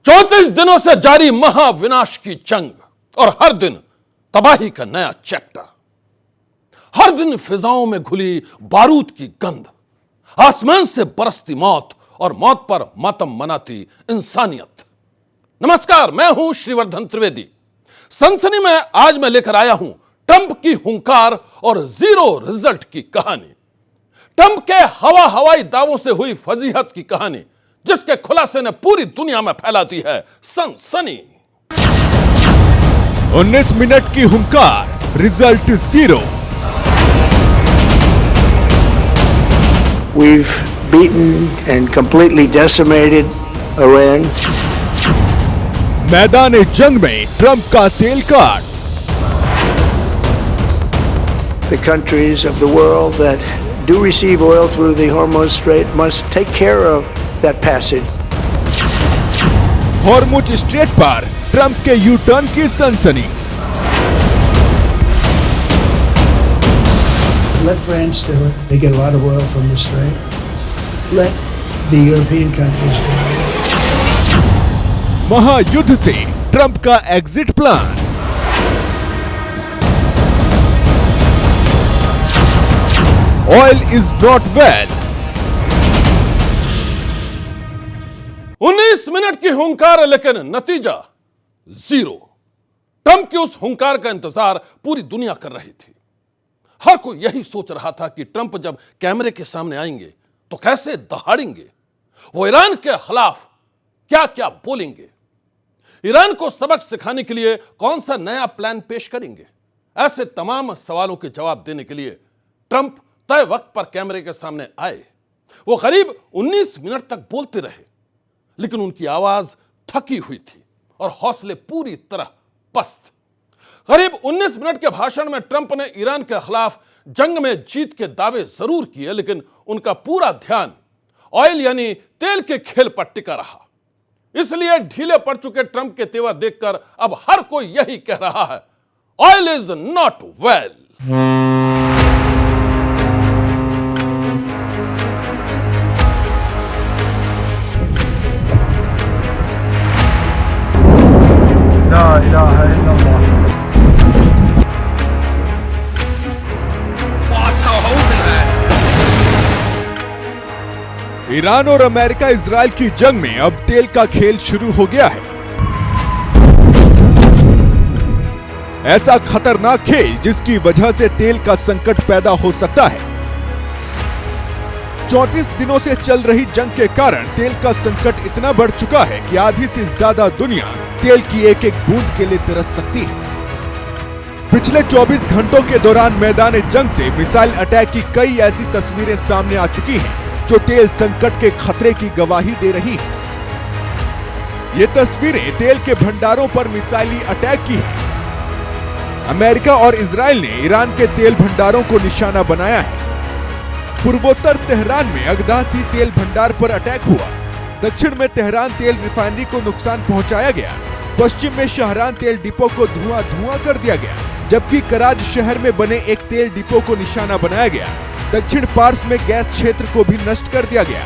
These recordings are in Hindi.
34 दिनों से जारी महाविनाश की जंग और हर दिन तबाही का नया चैप्टर। हर दिन फिजाओं में घुली बारूद की गंध, आसमान से बरसती मौत और मौत पर मातम मनाती इंसानियत। नमस्कार, मैं हूं श्रीवर्धन त्रिवेदी। सनसनी में आज मैं लेकर आया हूं ट्रंप की हुंकार और जीरो रिजल्ट की कहानी। ट्रंप के हवाई दावों से हुई फजीहत की कहानी, जिसके खुलासे ने पूरी दुनिया में फैला दी है सनसनी। 19 मिनट की हुंकार, result zero. We've beaten and completely decimated Iran. मैदान जंग में ट्रंप का तेल काट। The countries of the world that do receive oil through the Hormuz Strait must take care of that passage. Hormuz strait पर ट्रंप के यू टर्न की सनसनी। Let France do it. They get a lot of oil from the strait. Let the European countries do it. महायुद्ध से ट्रंप का exit plan. Oil is not well. 19 minute की हुंकार, लेकिन नतीजा जीरो। ट्रंप की उस हुंकार का इंतजार पूरी दुनिया कर रही थी। हर कोई यही सोच रहा था कि ट्रंप जब कैमरे के सामने आएंगे तो कैसे दहाड़ेंगे, वो ईरान के खिलाफ क्या क्या बोलेंगे, ईरान को सबक सिखाने के लिए कौन सा नया प्लान पेश करेंगे। ऐसे तमाम सवालों के जवाब देने के लिए ट्रंप तय वक्त पर कैमरे के सामने आए। वो करीब 19 मिनट तक बोलते रहे, लेकिन उनकी आवाज थकी हुई थी और हौसले पूरी तरह पस्त। करीब 19 मिनट के भाषण में ट्रंप ने ईरान के खिलाफ जंग में जीत के दावे जरूर किए, लेकिन उनका पूरा ध्यान ऑयल यानी तेल के खेल पर टिका रहा। इसलिए ढीले पड़ चुके ट्रंप के तेवर देखकर अब हर कोई यही कह रहा है, oil is not well. La ilaha illallah. Iran और अमेरिका इजराइल की जंग में अब तेल का खेल शुरू हो गया है। ऐसा खतरनाक खेल जिसकी वजह से तेल का संकट पैदा हो सकता है। 34 दिनों से चल रही जंग के कारण तेल का संकट इतना बढ़ चुका है कि आधी से ज्यादा दुनिया तेल की एक एक बूंद के लिए तरस सकती है। पिछले 24 घंटों के दौरान मैदान जंग से मिसाइल अटैक की कई ऐसी तस्वीरें सामने आ चुकी हैं जो तेल संकट के खतरे की गवाही दे रही हैं। ये तस्वीरें तेल के भंडारों पर मिसाइली अटैक की हैं। अमेरिका और इजराइल ने ईरान के तेल भंडारों को निशाना बनाया है। पूर्वोत्तर तेहरान में अगदासी तेल भंडार पर अटैक हुआ। दक्षिण में तेहरान तेल रिफाइनरी को नुकसान पहुंचाया गया। पश्चिम में शाहरान तेल डिपो को धुआं कर दिया गया, जबकि कराज शहर में बने एक तेल डिपो को निशाना बनाया गया। दक्षिण पार्स में गैस क्षेत्र को भी नष्ट कर दिया गया।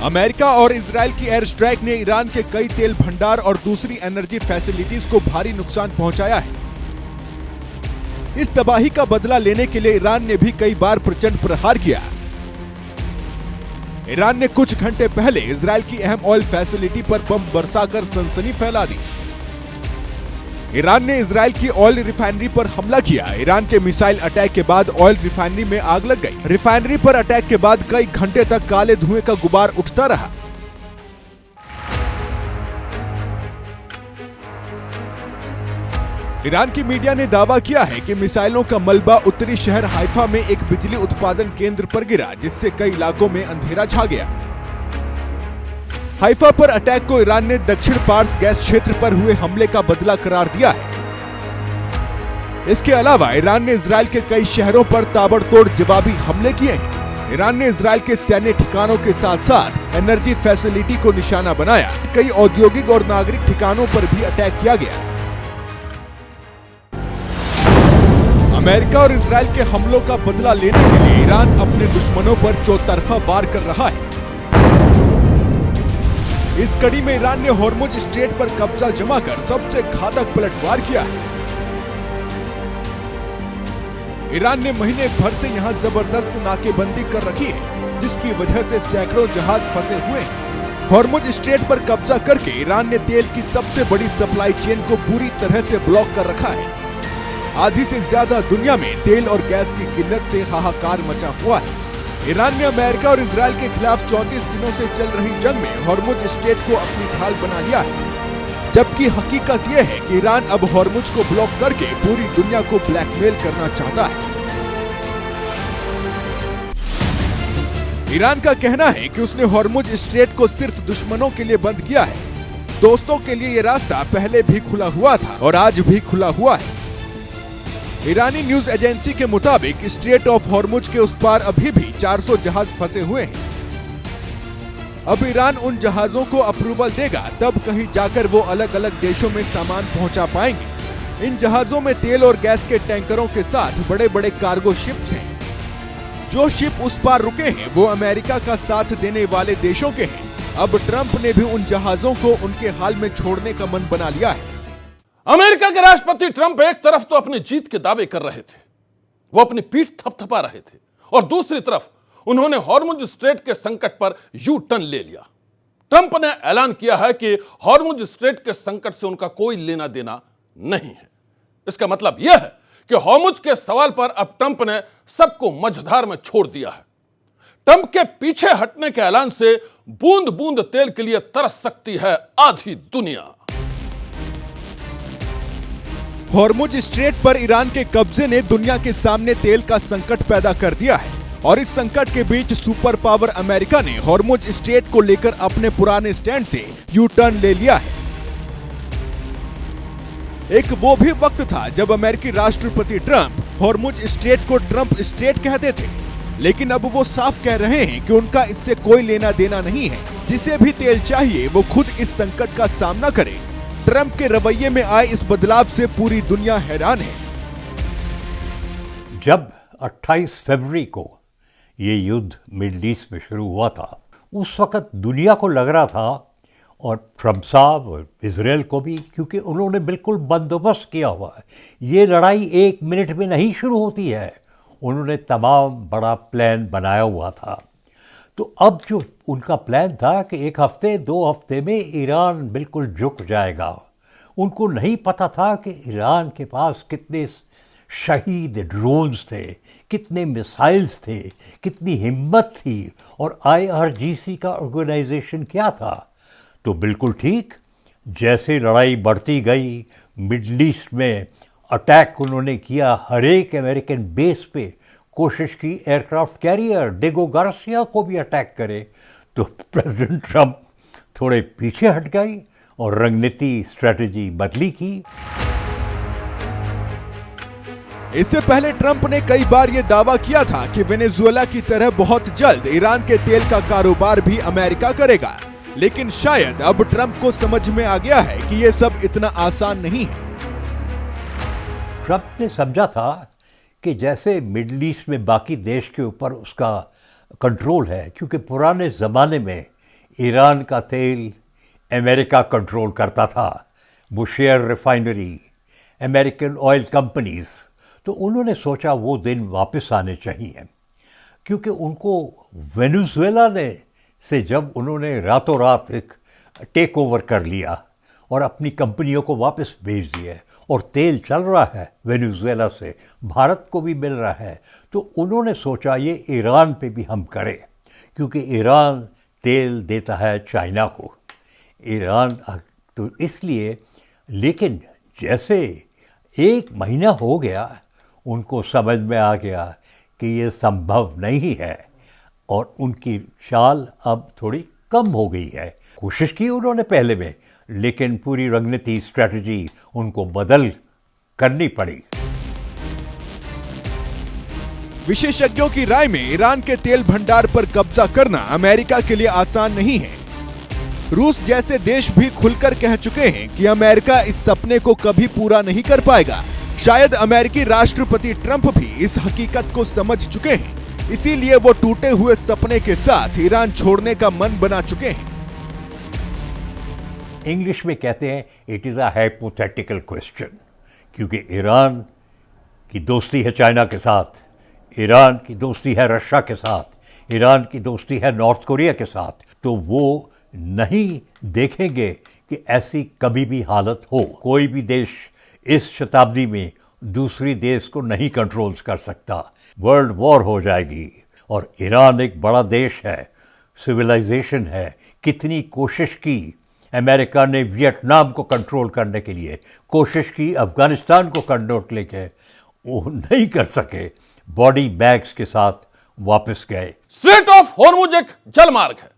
अमेरिका और इजराइल की एयर स्ट्राइक ने ईरान के कई तेल भंडार और दूसरी एनर्जी फैसिलिटीज को भारी नुकसान पहुंचाया है। इस तबाही का बदला लेने के लिए ईरान ने भी कई बार प्रचंड प्रहार किया। ईरान ने कुछ घंटे पहले इजराइल की अहम ऑयल फैसिलिटी पर बम बरसाकर सनसनी फैला दी। ईरान ने इजराइल की ऑयल रिफाइनरी पर हमला किया। ईरान के मिसाइल अटैक के बाद ऑयल रिफाइनरी में आग लग गई। रिफाइनरी पर अटैक के बाद कई घंटे तक काले धुएं का गुबार उठता रहा। ईरान की मीडिया ने दावा किया है कि मिसाइलों का मलबा उत्तरी शहर हाइफा में एक बिजली उत्पादन केंद्र पर गिरा, जिससे कई इलाकों में अंधेरा छा गया। हाइफा पर अटैक को ईरान ने दक्षिण पार्स गैस क्षेत्र पर हुए हमले का बदला करार दिया है। इसके अलावा ईरान ने इजराइल के कई शहरों पर ताबड़तोड़ जवाबी हमले किए हैं। ईरान ने इजराइल के सैन्य ठिकानों के साथ साथ एनर्जी फैसिलिटी को निशाना बनाया। कई औद्योगिक और नागरिक ठिकानों पर भी अटैक किया गया। अमेरिका और इजराइल के हमलों का बदला लेने के लिए ईरान अपने दुश्मनों पर चौतरफा वार कर रहा है। इस कड़ी में ईरान ने हॉर्मुज स्ट्रेट पर कब्जा जमाकर सबसे घातक पलटवार किया है। ईरान ने महीने भर से यहां जबरदस्त नाकेबंदी कर रखी है, जिसकी वजह से सैकड़ों जहाज फंसे हुए हैं। हॉर्मुज स्ट्रेट पर कब्जा करके ईरान ने तेल की सबसे बड़ी सप्लाई चेन को पूरी तरह से ब्लॉक कर रखा है। आधी से ज्यादा दुनिया में तेल और गैस की किल्लत से हाहाकार मचा हुआ है। ईरान ने अमेरिका और इजराइल के खिलाफ 34 दिनों से चल रही जंग में हॉर्मुज स्ट्रेट को अपनी ढाल बना लिया है, जबकि हकीकत यह है कि ईरान अब हॉर्मुज को ब्लॉक करके पूरी दुनिया को ब्लैकमेल करना चाहता है। ईरान का कहना है कि उसने हॉर्मुज स्ट्रेट को सिर्फ दुश्मनों के लिए बंद किया है। दोस्तों के लिए यह रास्ता पहले भी खुला हुआ था और आज भी खुला हुआ है। ईरानी न्यूज एजेंसी के मुताबिक स्ट्रेट ऑफ हॉर्मुज के उस पार अभी भी 400 जहाज फंसे हुए हैं। अब ईरान उन जहाजों को अप्रूवल देगा, तब कहीं जाकर वो अलग अलग देशों में सामान पहुंचा पाएंगे। इन जहाजों में तेल और गैस के टैंकरों के साथ बड़े बड़े कार्गो शिप्स हैं। जो शिप उस पार रुके हैं वो अमेरिका का साथ देने वाले देशों के हैं। अब ट्रंप ने भी उन जहाजों को उनके हाल में छोड़ने का मन बना लिया है। अमेरिका के राष्ट्रपति ट्रंप एक तरफ तो अपनी जीत के दावे कर रहे थे, वो अपनी पीठ थपथपा रहे थे, और दूसरी तरफ उन्होंने हॉर्मुज स्ट्रेट के संकट पर यू टर्न ले लिया। ट्रंप ने ऐलान किया है कि हॉर्मुज स्ट्रेट के संकट से उनका कोई लेना देना नहीं है। इसका मतलब यह है कि हॉर्मुज के सवाल पर अब ट्रंप ने सबको मझधार में छोड़ दिया है। ट्रंप के पीछे हटने के ऐलान से बूंद बूंद तेल के लिए तरस सकती है आधी दुनिया। हॉर्मुज स्ट्रेट पर ईरान के कब्जे ने दुनिया के सामने तेल का संकट पैदा कर दिया है, और इस संकट के बीच सुपर पावर अमेरिका ने हॉर्मुज स्ट्रेट को लेकर अपने पुराने स्टैंड से यू टर्न ले लिया है। एक वो भी वक्त था जब अमेरिकी राष्ट्रपति ट्रंप हॉर्मुज स्ट्रेट को ट्रंप स्ट्रेट कहते थे, लेकिन अब वो साफ कह रहे हैं कि उनका इससे कोई लेना देना नहीं है। जिसे भी तेल चाहिए वो खुद इस संकट का सामना करे। ट्रंप के रवैये में आए इस बदलाव से पूरी दुनिया हैरान है। जब 28 फरवरी को ये युद्ध मिडिल ईस्ट में शुरू हुआ था, उस वक्त दुनिया को लग रहा था, और ट्रंप साहब और इजराइल को भी, क्योंकि उन्होंने बिल्कुल बंदोबस्त किया हुआ है, ये लड़ाई 1 मिनट में नहीं शुरू होती है। उन्होंने तमाम बड़ा प्लान बनाया हुआ था। तो अब जो उनका प्लान था कि 1 हफ्ते 2 हफ्ते में ईरान बिल्कुल झुक जाएगा, उनको नहीं पता था कि ईरान के पास कितने शहीद ड्रोन्स थे, कितने मिसाइल्स थे, कितनी हिम्मत थी, और IRGC का ऑर्गेनाइजेशन क्या था। तो बिल्कुल ठीक, जैसे लड़ाई बढ़ती गई, मिडल ईस्ट में अटैक उन्होंने किया, हर एक अमेरिकन बेस पे कोशिश की एयरक्राफ्ट कैरियर डिगो गार्सिया को भी अटैक करे। तो प्रेसिडेंट ट्रंप थोड़े पीछे हट गए और रणनीति स्ट्रेटजी बदली की। इससे पहले ट्रंप ने कई बार ये दावा किया था कि वेनेजुएला की तरह बहुत जल्द ईरान के तेल का कारोबार भी अमेरिका करेगा, लेकिन शायद अब ट्रंप को समझ में आ गया है कि ये सब इतना आसान नहीं है। ट्रंप ने समझा था कि जैसे मिडल ईस्ट में बाकी देश के ऊपर उसका कंट्रोल है, क्योंकि पुराने ज़माने में ईरान का तेल अमेरिका कंट्रोल करता था, बुशेयर रिफाइनरी, अमेरिकन ऑयल कंपनीज। तो उन्होंने सोचा वो दिन वापस आने चाहिए, क्योंकि उनको वेनेजुएला से जब उन्होंने रातों रात एक टेक ओवर कर लिया और अपनी कंपनियों को वापस भेज दिया, और तेल चल रहा है वेनेजुएला से, भारत को भी मिल रहा है, तो उन्होंने सोचा ये ईरान पे भी हम करें, क्योंकि ईरान तेल देता है चाइना को, ईरान तो इसलिए। लेकिन जैसे 1 महीना हो गया, उनको समझ में आ गया कि ये संभव नहीं है, और उनकी चाल अब थोड़ी कम हो गई है। कोशिश की उन्होंने पहले में, लेकिन पूरी रणनीति स्ट्रेटजी उनको बदल करनी पड़ी। विशेषज्ञों की राय में ईरान के तेल भंडार पर कब्जा करना अमेरिका के लिए आसान नहीं है। रूस जैसे देश भी खुलकर कह चुके हैं कि अमेरिका इस सपने को कभी पूरा नहीं कर पाएगा। शायद अमेरिकी राष्ट्रपति ट्रंप भी इस हकीकत को समझ चुके हैं, इसीलिए वो टूटे हुए सपने के साथ ईरान छोड़ने का मन बना चुके हैं। इंग्लिश में कहते हैं it is a hypothetical question, क्योंकि ईरान की दोस्ती है चाइना के साथ, ईरान की दोस्ती है रशिया के साथ, ईरान की दोस्ती है नॉर्थ कोरिया के साथ, तो वो नहीं देखेंगे कि ऐसी कभी भी हालत हो। कोई भी देश इस शताब्दी में दूसरी देश को नहीं कंट्रोल कर सकता, वर्ल्ड वॉर हो जाएगी। और ईरान एक बड़ा देश है, सिविलाइजेशन है, कितनी कोशिश की अमेरिका ने वियतनाम को कंट्रोल करने के लिए, कोशिश की अफगानिस्तान को कंट्रोल लेके, वो नहीं कर सके, बॉडी बैग्स के साथ वापस गए। स्ट्रेट ऑफ हॉर्मुज एक जलमार्ग है।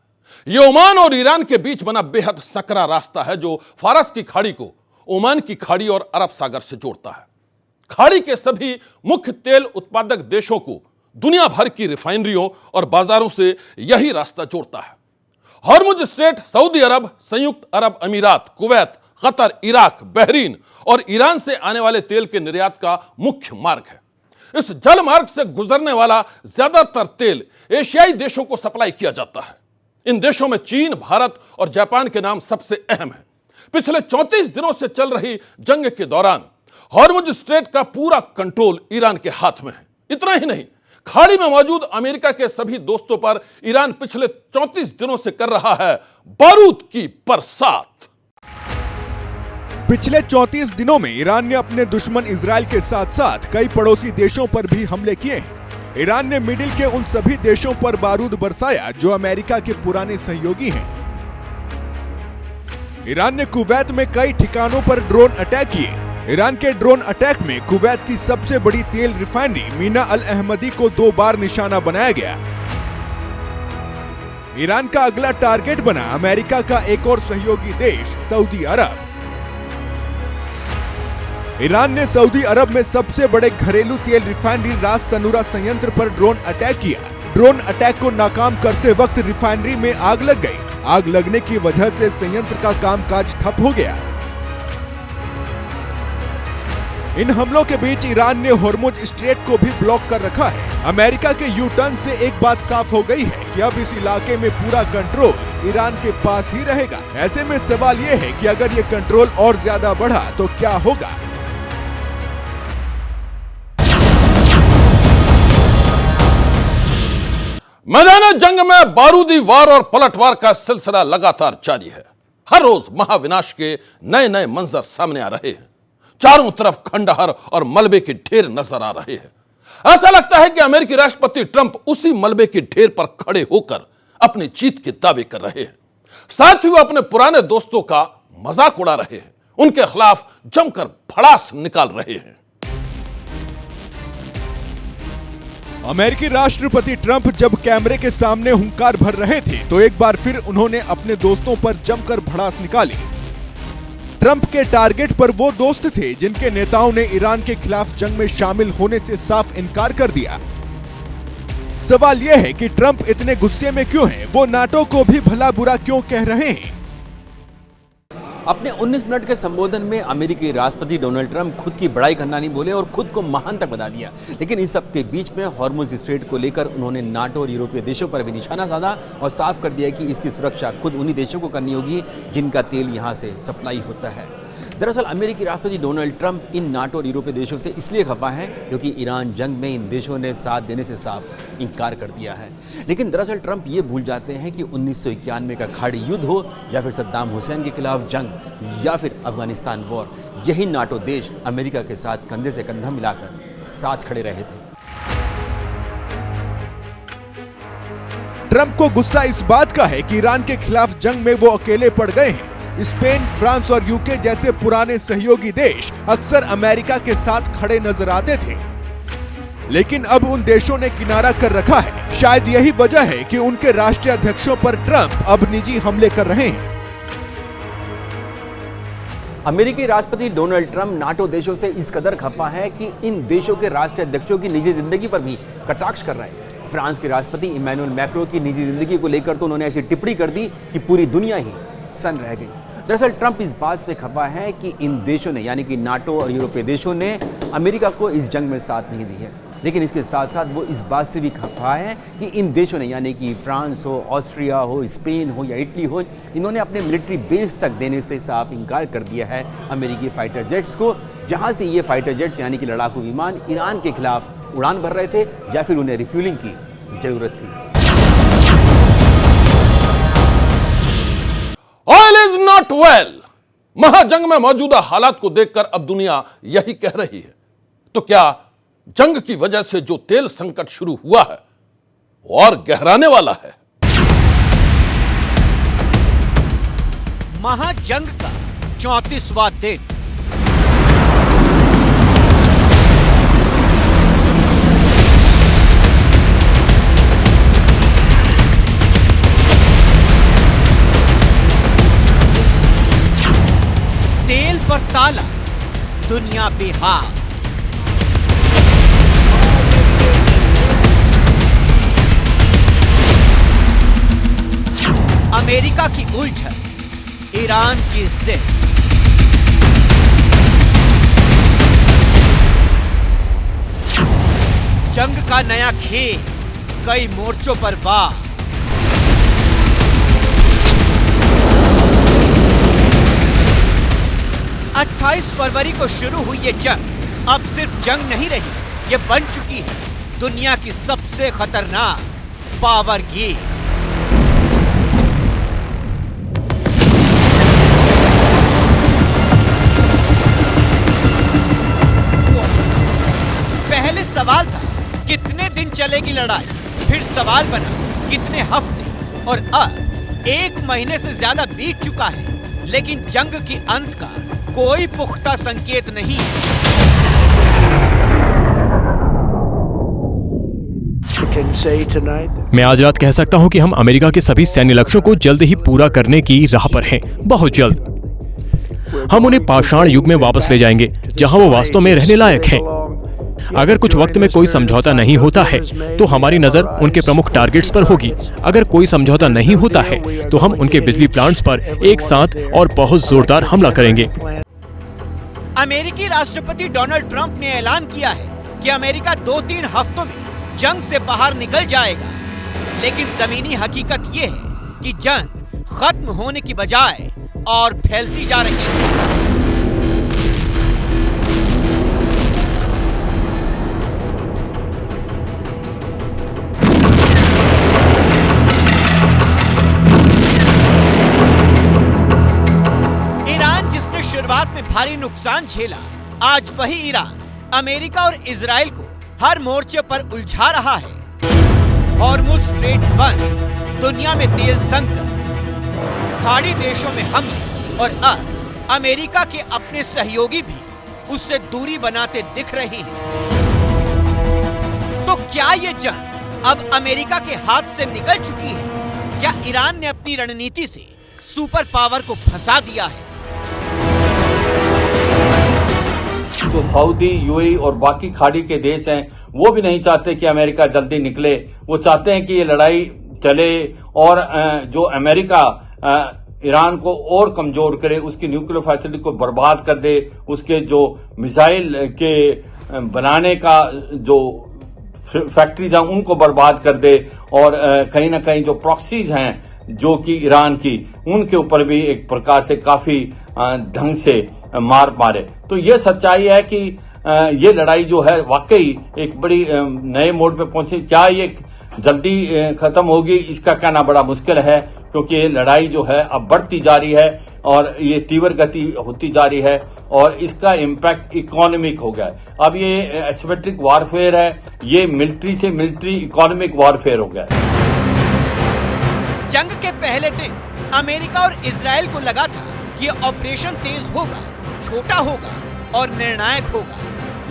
यह ओमान और ईरान के बीच बना बेहद सकरा रास्ता है जो फारस की खाड़ी को ओमान की खाड़ी और अरब सागर से जोड़ता है। खाड़ी के सभी मुख्य तेल उत्पादक देशों को दुनिया भर की रिफाइनरियों और बाजारों से यही रास्ता जोड़ता है। हॉर्मुज स्ट्रेट सऊदी अरब, संयुक्त अरब अमीरात, कुवैत, कतर, इराक, बहरीन और ईरान से आने वाले तेल के निर्यात का मुख्य मार्ग है। इस जल मार्ग से गुजरने वाला ज्यादातर तेल एशियाई देशों को सप्लाई किया जाता है। इन देशों में चीन, भारत और जापान के नाम सबसे अहम हैं। पिछले 34 दिनों से चल रही जंग के दौरान हॉर्मुज स्ट्रेट का पूरा कंट्रोल ईरान के हाथ में है। इतना ही नहीं, खाड़ी में मौजूद अमेरिका के सभी दोस्तों पर ईरान पिछले 34 दिनों से कर रहा है बारूद की बरसात। पिछले 34 दिनों में ईरान ने अपने दुश्मन इजराइल के साथ साथ कई पड़ोसी देशों पर भी हमले किए हैं। ईरान ने मिडिल के उन सभी देशों पर बारूद बरसाया जो अमेरिका के पुराने सहयोगी हैं। ईरान ने कुवैत में कई ठिकानों पर ड्रोन अटैक किए। ईरान के ड्रोन अटैक में कुवैत की सबसे बड़ी तेल रिफाइनरी मीना अल अहमदी को 2 बार निशाना बनाया गया। ईरान का अगला टारगेट बना अमेरिका का एक और सहयोगी देश सऊदी अरब। ईरान ने सऊदी अरब में सबसे बड़े घरेलू तेल रिफाइनरी रास तनूरा संयंत्र पर ड्रोन अटैक किया। ड्रोन अटैक को नाकाम करते वक्त रिफाइनरी में आग लग गई। आग लगने की वजह से संयंत्र का कामकाज ठप हो गया। इन हमलों के बीच ईरान ने हॉर्मुज स्ट्रेट को भी ब्लॉक कर रखा है। अमेरिका के यू टर्न से एक बात साफ हो गई है कि अब इस इलाके में पूरा कंट्रोल ईरान के पास ही रहेगा। ऐसे में सवाल ये है कि अगर ये कंट्रोल और ज्यादा बढ़ा तो क्या होगा। मैदान जंग में बारूदी वार और पलटवार का सिलसिला लगातार जारी है। हर रोज महाविनाश के नए नए मंजर सामने आ रहे हैं। चारों तरफ खंडहर और मलबे के ढेर नजर आ रहे हैं। ऐसा लगता है कि अमेरिकी राष्ट्रपति ट्रंप उसी मलबे के ढेर पर खड़े होकर अपनी जीत के दावे कर रहे हैं। साथ ही वो अपने पुराने दोस्तों का मजाक उड़ा रहे हैं, उनके खिलाफ जमकर भड़ास निकाल रहे हैं। अमेरिकी राष्ट्रपति ट्रंप जब कैमरे के सामने हुंकार भर रहे थे तो एक बार फिर उन्होंने अपने दोस्तों पर जमकर भड़ास निकाली। ट्रंप के टारगेट पर वो दोस्त थे जिनके नेताओं ने ईरान के खिलाफ जंग में शामिल होने से साफ इनकार कर दिया। सवाल यह है कि ट्रंप इतने गुस्से में क्यों हैं? वो नाटो को भी भला बुरा क्यों कह रहे हैं? अपने 19 मिनट के संबोधन में अमेरिकी राष्ट्रपति डोनाल्ड ट्रंप खुद की बड़ाई करना नहीं बोले और खुद को महान तक बता दिया। लेकिन इस सब के बीच में हॉर्मुज स्ट्रेट को लेकर उन्होंने नाटो और यूरोपीय देशों पर भी निशाना साधा और साफ कर दिया कि इसकी सुरक्षा खुद उन्हीं देशों को करनी होगी जिनका तेल यहाँ से सप्लाई होता है। दरअसल अमेरिकी राष्ट्रपति डोनाल्ड ट्रंप इन नाटो और यूरोपीय देशों से इसलिए खफा हैं क्योंकि ईरान जंग में इन देशों ने साथ देने से साफ इनकार कर दिया है। लेकिन दरअसल ट्रंप ये भूल जाते हैं कि 1991 का खाड़ी युद्ध हो या फिर सद्दाम हुसैन के खिलाफ जंग या फिर अफगानिस्तान वॉर, यही नाटो देश अमेरिका के साथ कंधे से कंधा मिलाकर साथ खड़े रहे थे। ट्रंप को गुस्सा इस बात का है कि ईरान के खिलाफ जंग में वो अकेले पड़ गए हैं। स्पेन, फ्रांस और यूके जैसे पुराने सहयोगी देश अक्सर अमेरिका के साथ खड़े नजर आते थे, लेकिन अब उन देशों ने किनारा कर रखा है। शायद यही वजह है कि उनके राष्ट्रीय अध्यक्षों पर ट्रंप अब निजी हमले कर रहे हैं। अमेरिकी राष्ट्रपति डोनाल्ड ट्रंप नाटो देशों से इस कदर खफा है कि इन देशों के राष्ट्रीय अध्यक्षों की निजी जिंदगी पर भी कटाक्ष कर रहे हैं। फ्रांस के राष्ट्रपति इमैनुअल मैक्रो की निजी जिंदगी को लेकर तो उन्होंने ऐसी टिप्पणी कर दी कि पूरी दुनिया ही सन्न रह गई। दरअसल ट्रंप इस बात से खफा है कि इन देशों ने यानी कि नाटो और यूरोपीय देशों ने अमेरिका को इस जंग में साथ नहीं दी है। लेकिन इसके साथ साथ वो इस बात से भी खफा है कि इन देशों ने यानी कि फ्रांस हो, ऑस्ट्रिया हो, स्पेन हो या इटली हो, इन्होंने अपने मिलिट्री बेस तक देने से साफ इनकार कर दिया है अमेरिकी फाइटर जेट्स को, जहां से ये फाइटर जेट्स यानी कि लड़ाकू विमान ईरान के खिलाफ उड़ान भर रहे थे या फिर उन्हें रिफ्यूलिंग की जरूरत थी। Oil is not well. महाजंग में मौजूदा हालात को देखकर अब दुनिया यही कह रही है। तो क्या जंग की वजह से जो तेल संकट शुरू हुआ है और गहराने वाला है? महाजंग का 34वां दिन। तेल पर ताला, दुनिया बेहाल। अमेरिका की उलझन, ईरान की जिद। जंग का नया खेल, कई मोर्चों पर वार। अट्ठाईस फरवरी को शुरू हुई ये जंग अब सिर्फ जंग नहीं रही, ये बन चुकी है दुनिया की सबसे खतरनाक पावर गेम। पहले सवाल था कितने दिन चलेगी लड़ाई, फिर सवाल बना कितने हफ्ते, और अब 1 महीने से ज्यादा बीत चुका है, लेकिन जंग के अंत का कोई पुख्ता संकेत नहीं। मैं आज रात कह सकता हूं कि हम अमेरिका के सभी सैन्य लक्ष्यों को जल्द ही पूरा करने की राह पर हैं, बहुत जल्द। हम उन्हें पाषाण युग में वापस ले जाएंगे, जहां वो वास्तव में रहने लायक हैं। अगर कुछ वक्त में कोई समझौता नहीं होता है तो हमारी नजर उनके प्रमुख टारगेट्स पर होगी। अगर कोई समझौता नहीं होता है तो हम उनके बिजली प्लांट्स पर एक साथ और बहुत जोरदार हमला करेंगे। अमेरिकी राष्ट्रपति डोनाल्ड ट्रंप ने ऐलान किया है कि अमेरिका 2-3 हफ्तों में जंग से बाहर निकल जाएगा, लेकिन जमीनी हकीकत ये है कि जंग खत्म होने की बजाय और फैलती जा रही है। शुरुआत में भारी नुकसान झेला, आज वही ईरान, अमेरिका और इजराइल को हर मोर्चे पर उलझा रहा है। हॉर्मुज़ स्ट्रेट बंद, दुनिया में तेल संकट, खाड़ी देशों में हमले, और अब अमेरिका के अपने सहयोगी भी उससे दूरी बनाते दिख रहे हैं। तो क्या ये जंग अब अमेरिका के हाथ से निकल चुकी है? क्या ईरान ने अपनी रणनीति से सुपर पावर को फंसा दिया है? जो सऊदी, यूएई और बाकी खाड़ी के देश हैं, वो भी नहीं चाहते कि अमेरिका जल्दी निकले। वो चाहते हैं कि ये लड़ाई चले और जो अमेरिका ईरान को और कमजोर करे, उसकी न्यूक्लियर फैसिलिटी को बर्बाद कर दे, उसके जो मिसाइल के बनाने का जो फैक्ट्रीज हैं उनको बर्बाद कर दे, और कहीं ना कहीं जो प्रॉक्सीज हैं जो कि ईरान की, उनके ऊपर भी एक प्रकार से काफी ढंग से मार मारे। तो ये सच्चाई है कि ये लड़ाई जो है वाकई एक बड़ी नए मोड पे पहुंची। क्या ये जल्दी खत्म होगी, इसका कहना बड़ा मुश्किल है, क्योंकि ये लड़ाई जो है अब बढ़ती जा रही है और ये तीव्र गति होती जा रही है, और इसका इम्पैक्ट इकोनॉमिक हो गया है। अब ये एसिमेट्रिक वारफेयर है, ये मिलिट्री से मिलिट्री इकोनॉमिक वारफेयर हो गया है। जंग के पहले दिन अमेरिका और इजराइल को लगा था कि ये ऑपरेशन तेज होगा, छोटा होगा और निर्णायक होगा,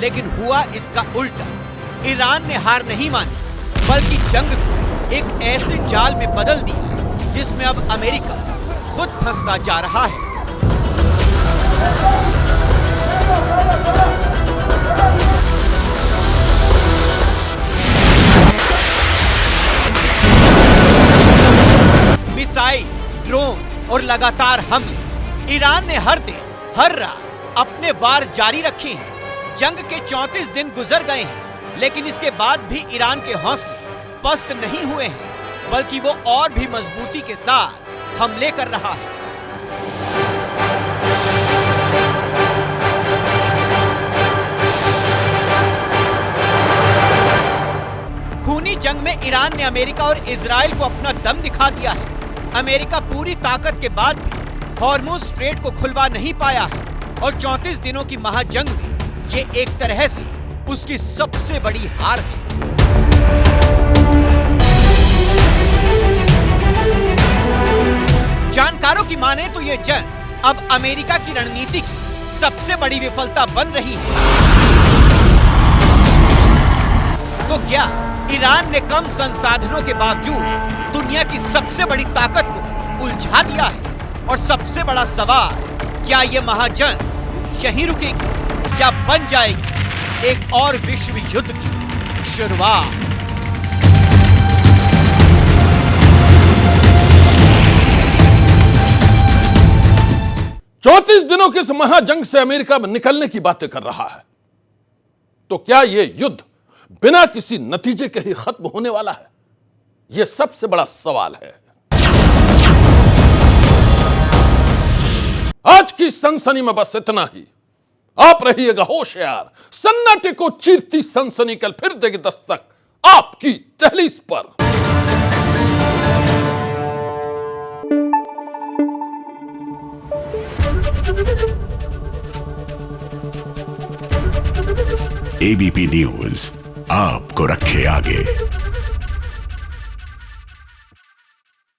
लेकिन हुआ इसका उल्टा। ईरान ने हार नहीं मानी, बल्कि जंग को एक ऐसे जाल में बदल दिया जिसमें अब अमेरिका खुद फंसता जा रहा है। मिसाइल, ड्रोन और लगातार हमले, ईरान ने हर दिन हर रात अपने वार जारी रखे हैं। जंग के 34 दिन गुजर गए हैं, लेकिन इसके बाद भी ईरान के हौसले पस्त नहीं हुए हैं, बल्कि वो और भी मजबूती के साथ हमले कर रहा है। खूनी जंग में ईरान ने अमेरिका और इजराइल को अपना दम दिखा दिया है। अमेरिका पूरी ताकत के बाद भी हॉर्मुज़ स्ट्रेट को खुलवा नहीं पाया है और 34 दिनों की महाजंग में ये एक तरह से उसकी सबसे बड़ी हार है। जानकारों की माने तो ये जंग अब अमेरिका की रणनीति की सबसे बड़ी विफलता बन रही है। तो क्या ईरान ने कम संसाधनों के बावजूद दुनिया की सबसे बड़ी ताकत को उलझा दिया है? और सबसे बड़ा सवाल, क्या यह महाजंग यहीं रुकेगी या बन जाएगी एक और विश्व युद्ध की शुरुआत? चौंतीस दिनों की इस महाजंग से अमेरिका निकलने की बातें कर रहा है, तो क्या यह युद्ध बिना किसी नतीजे के ही खत्म होने वाला है? यह सबसे बड़ा सवाल है। आज की सनसनी में बस इतना ही। आप रहिएगा होशियार। सन्नाटे को चीरती सनसनी कल फिर देगी दस्तक आपकी दहलीज पर। एबीपी न्यूज आपको रखे आगे।